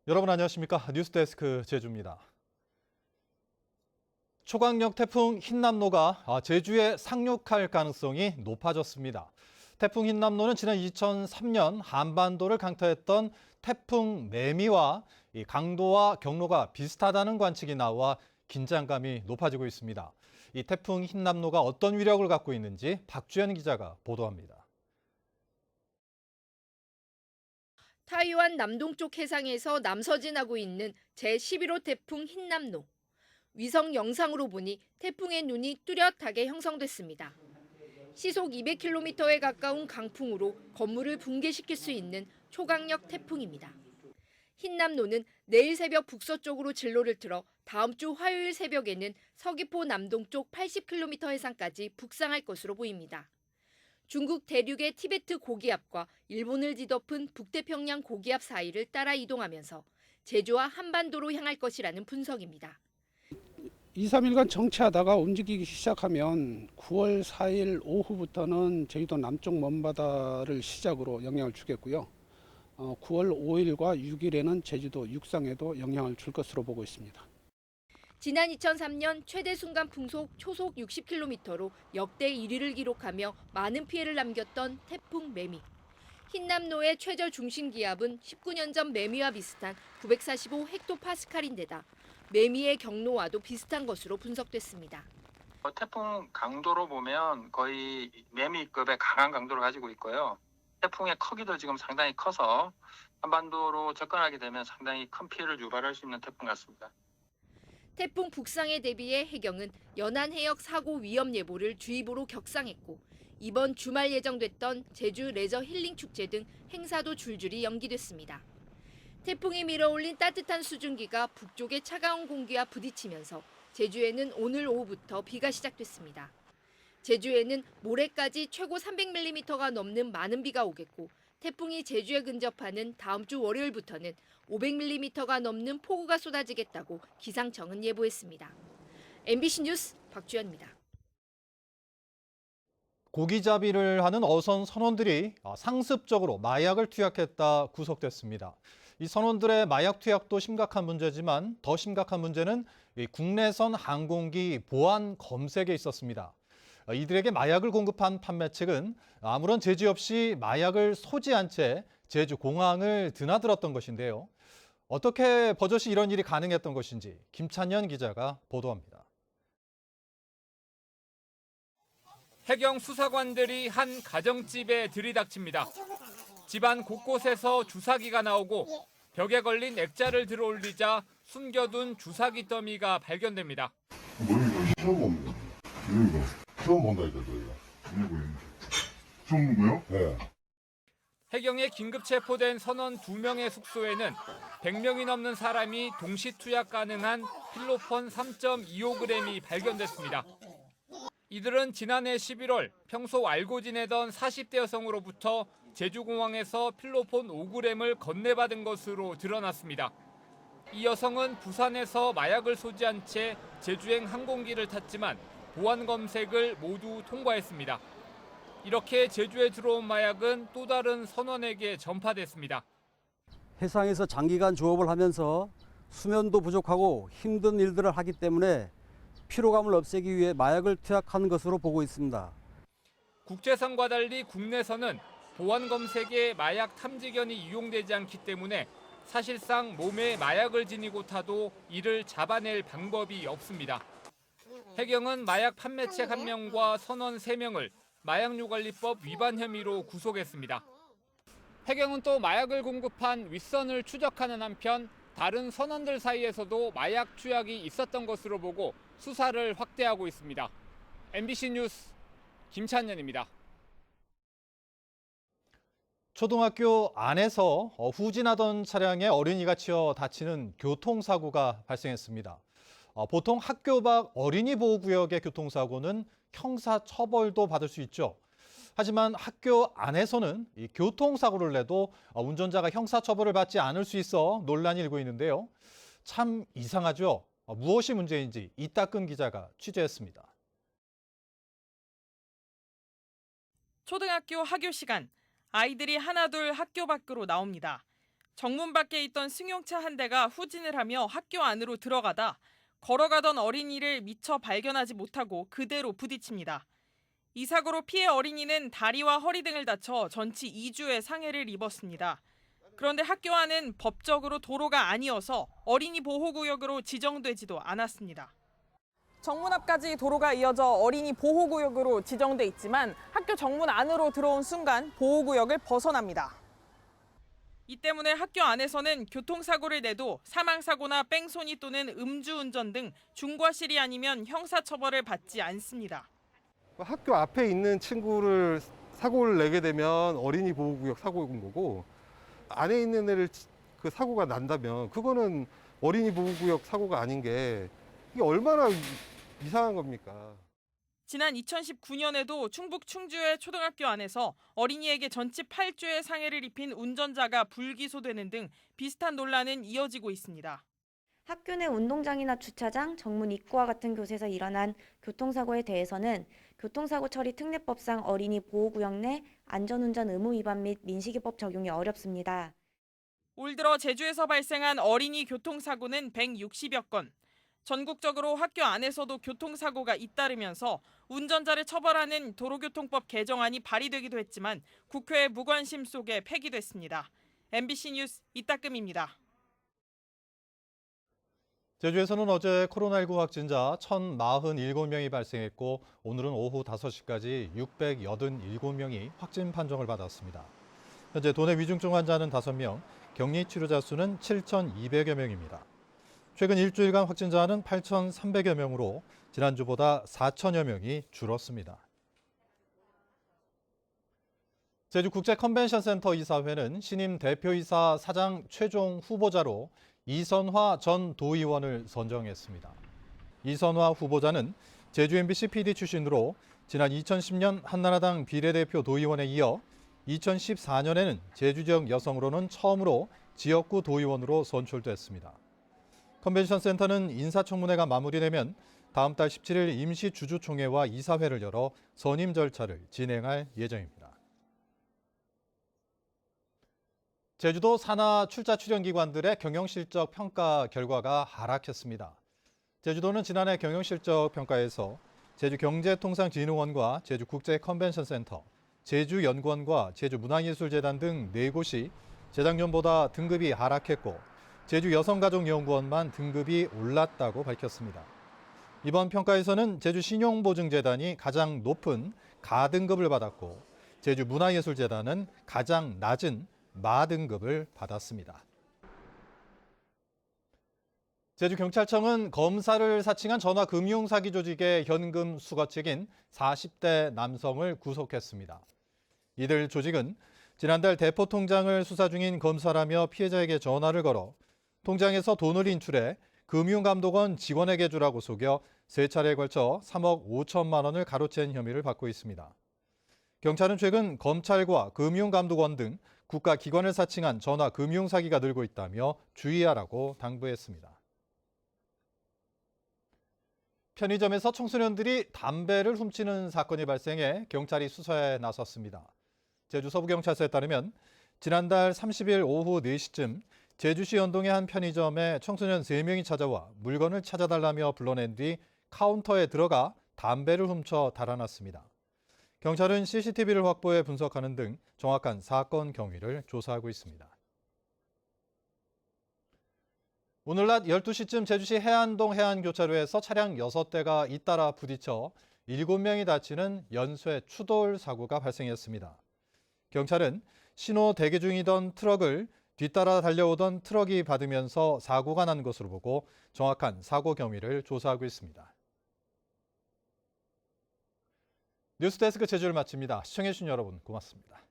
여러분 안녕하십니까? 뉴스데스크 제주입니다. 초강력 태풍 흰남노가 제주에 상륙할 가능성이 높아졌습니다. 태풍 흰남노는 지난 2003년 한반도를 강타했던 태풍 매미와 강도와 경로가 비슷하다는 관측이 나와 긴장감이 높아지고 있습니다. 이 태풍 흰남노가 어떤 위력을 갖고 있는지 박주연 기자가 보도합니다. 타이완 남동쪽 해상에서 남서진하고 있는 제11호 태풍 흰남노. 위성 영상으로 보니 태풍의 눈이 뚜렷하게 형성됐습니다. 시속 200km에 가까운 강풍으로 건물을 붕괴시킬 수 있는 초강력 태풍입니다. 흰남노는 내일 새벽 북서쪽으로 진로를 틀어 다음 주 화요일 새벽에는 서귀포 남동쪽 80km 해상까지 북상할 것으로 보입니다. 중국 대륙의 티베트 고기압과 일본을 뒤덮은 북태평양 고기압 사이를 따라 이동하면서 제주와 한반도로 향할 것이라는 분석입니다. 2, 3일간 정체하다가 움직이기 시작하면 9월 4일 오후부터는 제주도 남쪽 먼바다를 시작으로 영향을 주겠고요. 9월 5일과 6일에는 제주도 육상에도 영향을 줄 것으로 보고 있습니다. 지난 2003년 최대 순간 풍속 초속 60km로 역대 1위를 기록하며 많은 피해를 남겼던 태풍 매미. 흰남노의 최저 중심 기압은 19년 전 매미와 비슷한 945헥토파스칼인데다 매미의 경로와도 비슷한 것으로 분석됐습니다. 태풍 강도로 보면 거의 매미급의 강한 강도를 가지고 있고요. 태풍의 크기도 지금 상당히 커서 한반도로 접근하게 되면 상당히 큰 피해를 유발할 수 있는 태풍 같습니다. 태풍 북상에 대비해 해경은 연안 해역 사고 위험 예보를 주의보로 격상했고 이번 주말 예정됐던 제주 레저 힐링 축제 등 행사도 줄줄이 연기됐습니다. 태풍이 밀어올린 따뜻한 수증기가 북쪽의 차가운 공기와 부딪히면서 제주에는 오늘 오후부터 비가 시작됐습니다. 제주에는 모레까지 최고 300mm가 넘는 많은 비가 오겠고 태풍이 제주에 근접하는 다음 주 월요일부터는 500mm가 넘는 폭우가 쏟아지겠다고 기상청은 예보했습니다. MBC 뉴스 박주연입니다. 고기잡이를 하는 어선 선원들이 상습적으로 마약을 투약했다 구속됐습니다. 이 선원들의 마약 투약도 심각한 문제지만 더 심각한 문제는 이 국내선 항공기 보안 검색에 있었습니다. 이들에게 마약을 공급한 판매 측은 아무런 제지 없이 마약을 소지한 채 제주 공항을 드나들었던 것인데요. 어떻게 버젓이 이런 일이 가능했던 것인지 김찬현 기자가 보도합니다. 해경 수사관들이 한 가정집에 들이닥칩니다. 집안 곳곳에서 주사기가 나오고 벽에 걸린 액자를 들어올리자 숨겨둔 주사기 더미가 발견됩니다. 뭐 이거 시험 없네. 이거 처음 본다니까 저희가. 처음 본 거요? 네. 해경에 긴급 체포된 선원 2명의 숙소에는 100명이 넘는 사람이 동시 투약 가능한 필로폰 3.25g이 발견됐습니다. 이들은 지난해 11월 평소 알고 지내던 40대 여성으로부터 제주공항에서 필로폰 5g을 건네받은 것으로 드러났습니다. 이 여성은 부산에서 마약을 소지한 채 제주행 항공기를 탔지만 보안 검색을 모두 통과했습니다. 이렇게 제주에 들어온 마약은 또 다른 선원에게 전파됐습니다. 해상에서 장기간 조업을 하면서 수면도 부족하고 힘든 일들을 하기 때문에 피로감을 없애기 위해 마약을 투약한 것으로 보고 있습니다. 국제선과 달리 국내선은 보안 검색에 마약 탐지견이 이용되지 않기 때문에 사실상 몸에 마약을 지니고 타도 이를 잡아낼 방법이 없습니다. 해경은 마약 판매책 1명과 선원 3명을 마약류관리법 위반 혐의로 구속했습니다. 해경은 또 마약을 공급한 윗선을 추적하는 한편 다른 선원들 사이에서도 마약 투약이 있었던 것으로 보고 수사를 확대하고 있습니다. MBC 뉴스 김찬현입니다. 초등학교 안에서 후진하던 차량에 어린이가 치여 다치는 교통사고가 발생했습니다. 보통 학교 밖 어린이 보호구역의 교통사고는 형사처벌도 받을 수 있죠. 하지만 학교 안에서는 이 교통사고를 내도 운전자가 형사처벌을 받지 않을 수 있어 논란이 일고 있는데요. 참 이상하죠. 무엇이 문제인지 이따금 기자가 취재했습니다. 초등학교 하교 시간, 아이들이 하나둘 학교 밖으로 나옵니다. 정문 밖에 있던 승용차 한 대가 후진을 하며 학교 안으로 들어가다 걸어가던 어린이를 미처 발견하지 못하고 그대로 부딪힙니다. 이 사고로 피해 어린이는 다리와 허리 등을 다쳐 전치 2주의 상해를 입었습니다. 그런데 학교 안은 법적으로 도로가 아니어서 어린이 보호구역으로 지정되지도 않았습니다. 정문 앞까지 도로가 이어져 어린이 보호구역으로 지정돼 있지만 학교 정문 안으로 들어온 순간 보호구역을 벗어납니다. 이 때문에 학교 안에서는 교통사고를 내도 사망사고나 뺑소니 또는 음주운전 등 중과실이 아니면 형사처벌을 받지 않습니다. 학교 앞에 있는 친구를 사고를 내게 되면 어린이 보호구역 사고인 거고, 안에 있는 애를 그 사고가 난다면 그거는 어린이 보호구역 사고가 아닌 게 이게 얼마나 이상한 겁니까? 지난 2019년에도 충북 충주의 초등학교 안에서 어린이에게 전치 8주의 상해를 입힌 운전자가 불기소되는 등 비슷한 논란은 이어지고 있습니다. 학교 내 운동장이나 주차장, 정문 입구와 같은 곳에서 일어난 교통사고에 대해서는 교통사고 처리 특례법상 어린이 보호구역 내 안전운전 의무 위반 및 민식이법 적용이 어렵습니다. 올 들어 제주에서 발생한 어린이 교통사고는 160여 건. 전국적으로 학교 안에서도 교통사고가 잇따르면서 운전자를 처벌하는 도로교통법 개정안이 발의되기도 했지만 국회의 무관심 속에 폐기됐습니다. MBC 뉴스 이따금입니다. 제주에서는 어제 코로나19 확진자 1,047명이 발생했고 오늘은 오후 5시까지 687명이 확진 판정을 받았습니다. 현재 도내 위중증 환자는 5명, 격리 치료자 수는 7,200여 명입니다. 최근 일주일간 확진자는 8,300여 명으로 지난주보다 4천여 명이 줄었습니다. 제주국제컨벤션센터 이사회는 신임 대표이사 사장 최종 후보자로 이선화 전 도의원을 선정했습니다. 이선화 후보자는 제주 MBC PD 출신으로 지난 2010년 한나라당 비례대표 도의원에 이어 2014년에는 제주 지역 여성으로는 처음으로 지역구 도의원으로 선출됐습니다. 컨벤션 센터는 인사청문회가 마무리되면 다음 달 17일 임시 주주총회와 이사회를 열어 선임 절차를 진행할 예정입니다. 제주도 산하 출자 출연기관들의 경영실적 평가 결과가 하락했습니다. 제주도는 지난해 경영실적 평가에서 제주경제통상진흥원과 제주국제컨벤션센터, 제주연구원과 제주문화예술재단 등 4곳이 재작년보다 등급이 하락했고 제주여성가족연구원만 등급이 올랐다고 밝혔습니다. 이번 평가에서는 제주신용보증재단이 가장 높은 가등급을 받았고 제주문화예술재단은 가장 낮은 마등급을 받았습니다. 제주경찰청은 검사를 사칭한 전화금융사기 조직의 현금 수거책인 40대 남성을 구속했습니다. 이들 조직은 지난달 대포통장을 수사 중인 검사라며 피해자에게 전화를 걸어 통장에서 돈을 인출해 금융감독원 직원에게 주라고 속여 3차례에 걸쳐 3억 5천만 원을 가로챈 혐의를 받고 있습니다. 경찰은 최근 검찰과 금융감독원 등 국가기관을 사칭한 전화금융사기가 늘고 있다며 주의하라고 당부했습니다. 편의점에서 청소년들이 담배를 훔치는 사건이 발생해 경찰이 수사에 나섰습니다. 제주 서부경찰서에 따르면 지난달 30일 오후 4시쯤 제주시 연동의 한 편의점에 청소년 3명이 찾아와 물건을 찾아달라며 불러낸 뒤 카운터에 들어가 담배를 훔쳐 달아났습니다. 경찰은 CCTV를 확보해 분석하는 등 정확한 사건 경위를 조사하고 있습니다. 오늘 낮 12시쯤 제주시 해안동 해안교차로에서 차량 6대가 잇따라 부딪혀 7명이 다치는 연쇄 추돌 사고가 발생했습니다. 경찰은 신호 대기 중이던 트럭을 뒤따라 달려오던 트럭이 받으면서 사고가 난 것으로 보고 정확한 사고 경위를 조사하고 있습니다. 뉴스데스크 제주를 마칩니다. 시청해주신 여러분 고맙습니다.